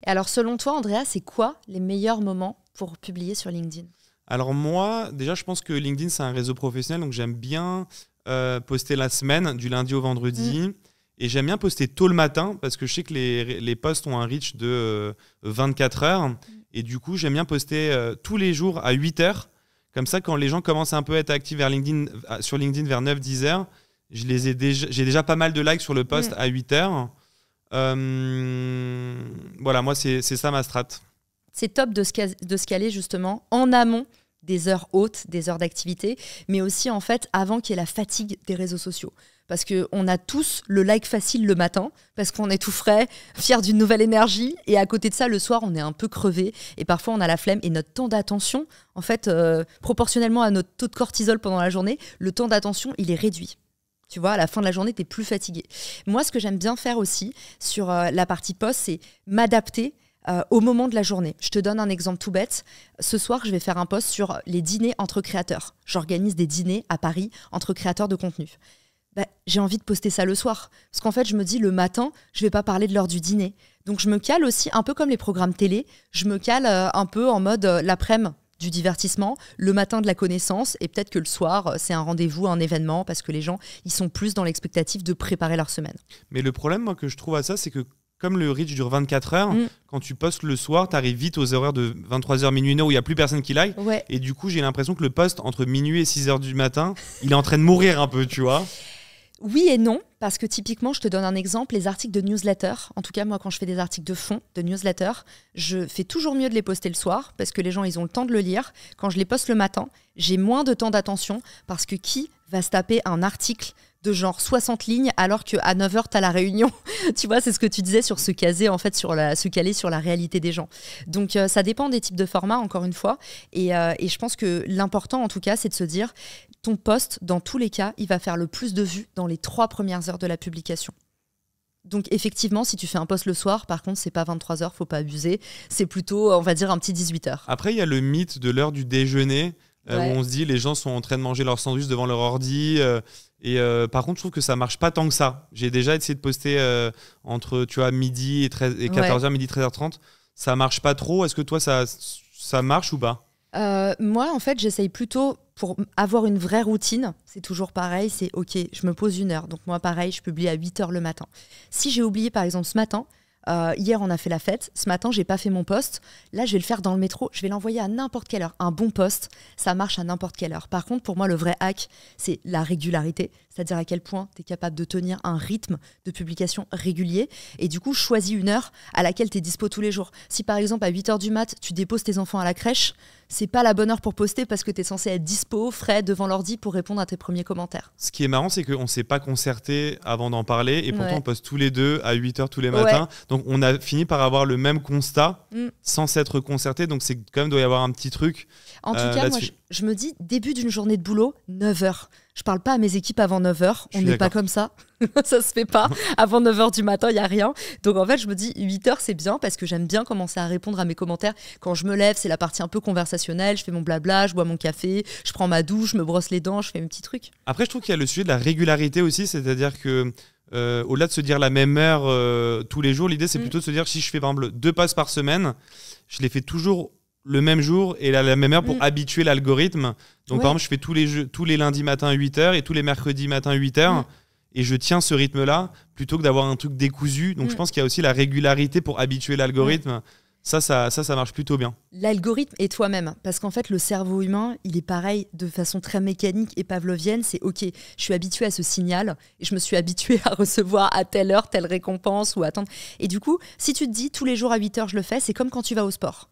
Et alors, selon toi, Andrea, c'est quoi les meilleurs moments pour publier sur LinkedIn ? Alors moi, déjà, je pense que LinkedIn, c'est un réseau professionnel, donc j'aime bien poster la semaine, du lundi au vendredi. Et j'aime bien poster tôt le matin, parce que je sais que les posts ont un reach de 24 heures. Et du coup, j'aime bien poster tous les jours à 8 heures. Comme ça, quand les gens commencent un peu à être actifs sur LinkedIn vers 9-10 heures, j'ai déjà pas mal de likes sur le post à 8 heures. Voilà, moi, c'est ça ma strat. C'est top de se caler justement en amont des heures hautes, des heures d'activité, mais aussi en fait avant qu'il y ait la fatigue des réseaux sociaux. Parce qu'on a tous le like facile le matin, parce qu'on est tout frais, fier d'une nouvelle énergie, et à côté de ça, le soir, on est un peu crevé, et parfois on a la flemme, et notre temps d'attention, en fait, proportionnellement à notre taux de cortisol pendant la journée, le temps d'attention, il est réduit. Tu vois, à la fin de la journée, tu es plus fatigué. Moi, ce que j'aime bien faire aussi sur la partie post, c'est m'adapter au moment de la journée. Je te donne un exemple tout bête. Ce soir, je vais faire un post sur les dîners entre créateurs. J'organise des dîners à Paris entre créateurs de contenu. J'ai envie de poster ça le soir. Parce qu'en fait, je me dis, le matin, je ne vais pas parler de l'heure du dîner. Donc, je me cale aussi, un peu comme les programmes télé, je me cale un peu en mode l'après-midi du divertissement, le matin de la connaissance, et peut-être que le soir, c'est un rendez-vous, un événement, parce que les gens, ils sont plus dans l'expectative de préparer leur semaine. Mais le problème, moi, que je trouve à ça, c'est que comme le reach dure 24 heures, quand tu postes le soir, tu arrives vite aux horaires de 23h, minuit, 1h où il n'y a plus personne qui like. Ouais. Et du coup, j'ai l'impression que le post entre minuit et 6h du matin, il est en train de mourir un peu, tu vois. Oui et non, parce que typiquement, je te donne un exemple, les articles de newsletter, en tout cas moi quand je fais des articles de fond, de newsletter, je fais toujours mieux de les poster le soir, parce que les gens ils ont le temps de le lire. Quand je les poste le matin, j'ai moins de temps d'attention, parce que qui va se taper un article de genre 60 lignes alors qu'à 9h, tu as la réunion. Tu vois, c'est ce que tu disais sur se caser, en fait, se caler sur la réalité des gens. Donc, ça dépend des types de formats, encore une fois. Et je pense que l'important, en tout cas, c'est de se dire, ton post, dans tous les cas, il va faire le plus de vues dans les 3 premières heures de la publication. Donc, effectivement, si tu fais un post le soir, par contre, c'est pas 23h, faut pas abuser. C'est plutôt, on va dire, un petit 18h. Après, il y a le mythe de l'heure du déjeuner, où on se dit les gens sont en train de manger leur sandwich devant leur ordi. Par contre, je trouve que ça marche pas tant que ça. J'ai déjà essayé de poster entre midi et 14h, midi 13h30. Ça marche pas trop. Est-ce que toi, ça marche ou pas ? Moi, en fait, j'essaye plutôt pour avoir une vraie routine. C'est toujours pareil, c'est OK, je me pose 1 heure. Donc moi, pareil, je publie à 8h le matin. Si j'ai oublié, par exemple, ce matin, hier, on a fait la fête. Ce matin, j'ai pas fait mon post. Là, je vais le faire dans le métro. Je vais l'envoyer à n'importe quelle heure. Un bon post, ça marche à n'importe quelle heure. Par contre, pour moi, le vrai hack, c'est la régularité. C'est-à-dire à quel point tu es capable de tenir un rythme de publication régulier. Et du coup, choisis une heure à laquelle tu es dispo tous les jours. Si par exemple, à 8h du mat, tu déposes tes enfants à la crèche, c'est pas la bonne heure pour poster parce que tu es censé être dispo, frais, devant l'ordi pour répondre à tes premiers commentaires. Ce qui est marrant, c'est qu'on ne s'est pas concerté avant d'en parler. Et pourtant, on poste tous les deux à 8h tous les matins. Donc, on a fini par avoir le même constat sans s'être concerté. Donc, c'est quand même doit y avoir un petit truc. En tout cas, moi, je me dis, début d'une journée de boulot, 9h. Je parle pas à mes équipes avant 9h. On n'est pas comme ça. Ça se fait pas. Avant 9h du matin, il n'y a rien. Donc, en fait, je me dis, 8h, c'est bien parce que j'aime bien commencer à répondre à mes commentaires. Quand je me lève, c'est la partie un peu conversationnelle. Je fais mon blabla, je bois mon café, je prends ma douche, je me brosse les dents, je fais mes petits trucs. Après, je trouve qu'il y a le sujet de la régularité aussi. C'est-à-dire que au-delà de se dire la même heure tous les jours, l'idée, c'est plutôt de se dire si je fais, par exemple, 2 posts par semaine, je les fais toujours le même jour et à la même heure pour habituer l'algorithme. Donc, par exemple, je fais tous les lundis matin à 8h et tous les mercredis matin à 8h. Et je tiens ce rythme-là plutôt que d'avoir un truc décousu. Donc, je pense qu'il y a aussi la régularité pour habituer l'algorithme. Ça marche plutôt bien. L'algorithme et toi-même. Parce qu'en fait, le cerveau humain, il est pareil de façon très mécanique et pavlovienne. C'est OK, je suis habituée à ce signal et je me suis habituée à recevoir à telle heure telle récompense ou attendre. Et du coup, si tu te dis tous les jours à 8h, je le fais, c'est comme quand tu vas au sport.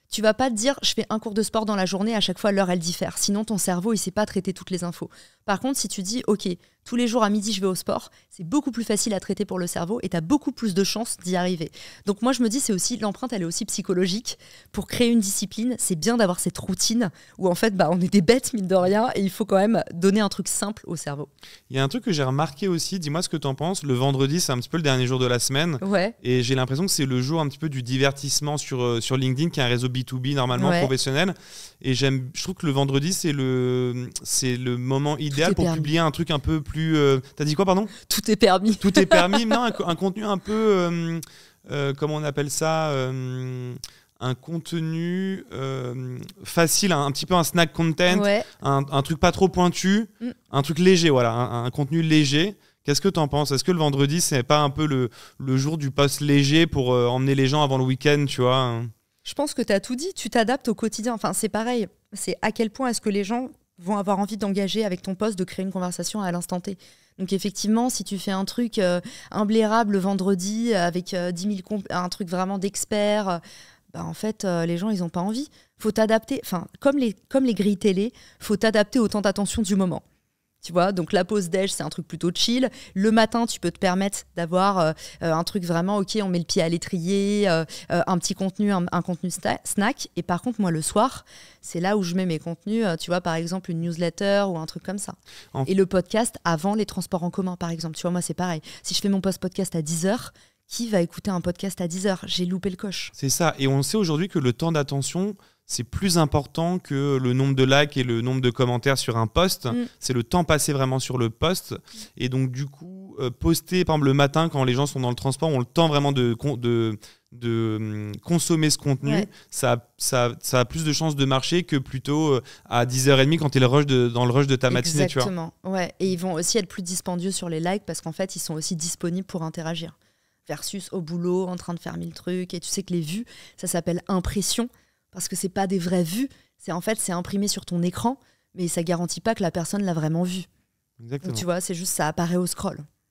Tu vas pas te dire je fais un cours de sport dans la journée, à chaque fois l'heure elle diffère. Sinon ton cerveau il sait pas traiter toutes les infos. Par contre si tu dis ok, tous les jours à midi je vais au sport, c'est beaucoup plus facile à traiter pour le cerveau et tu as beaucoup plus de chances d'y arriver. Donc moi je me dis c'est aussi l'empreinte elle est aussi psychologique. Pour créer une discipline, c'est bien d'avoir cette routine où en fait on est des bêtes mine de rien et il faut quand même donner un truc simple au cerveau. Il y a un truc que j'ai remarqué aussi, dis-moi ce que tu en penses. Le vendredi c'est un petit peu le dernier jour de la semaine et j'ai l'impression que c'est le jour un petit peu du divertissement sur LinkedIn qui est un réseau B2B normalement professionnel et je trouve que le vendredi c'est le moment idéal pour publier un truc un peu plus t'as dit quoi pardon ? Tout est permis. Tout est permis, non, un contenu un peu comment on appelle ça, un contenu facile, un petit peu un snack content, un truc pas trop pointu, un truc léger, voilà, un contenu léger. Qu'est-ce que tu en penses ? Est-ce que le vendredi, c'est pas un peu le jour du post léger pour emmener les gens avant le week-end, tu vois ? Je pense que tu as tout dit, tu t'adaptes au quotidien. Enfin, c'est pareil, c'est à quel point est-ce que les gens vont avoir envie d'engager avec ton post, de créer une conversation à l'instant T. Donc effectivement, si tu fais un truc imblairable le vendredi avec 10 000 un truc vraiment d'expert, en fait, les gens, ils n'ont pas envie. Faut t'adapter, enfin, comme les grilles télé, faut t'adapter au temps d'attention du moment. Tu vois, donc la pause déj, c'est un truc plutôt chill. Le matin, tu peux te permettre d'avoir un truc vraiment, ok, on met le pied à l'étrier, un petit contenu, un contenu snack. Et par contre, moi, le soir, c'est là où je mets mes contenus, tu vois, par exemple, une newsletter ou un truc comme ça. Et le podcast avant les transports en commun, par exemple. Tu vois, moi, c'est pareil. Si je fais mon post-podcast à 10h, qui va écouter un podcast à 10h ? J'ai loupé le coche. C'est ça. Et on sait aujourd'hui que le temps d'attention, c'est plus important que le nombre de likes et le nombre de commentaires sur un post. C'est le temps passé vraiment sur le post. Et donc, du coup, poster, par exemple, le matin, quand les gens sont dans le transport, ont le temps vraiment de consommer ce contenu. Ça a plus de chances de marcher que plutôt à 10h30 quand tu es dans le rush de ta matinée. Exactement. Tu vois. Ouais. Et ils vont aussi être plus dispendieux sur les likes parce qu'en fait, ils sont aussi disponibles pour interagir. Versus au boulot, en train de faire 1000 trucs. Et tu sais que les vues, ça s'appelle impression. Parce que c'est pas des vraies vues, c'est imprimé sur ton écran, mais ça garantit pas que la personne l'a vraiment vu. Exactement. Donc, tu vois, c'est juste ça apparaît au scroll.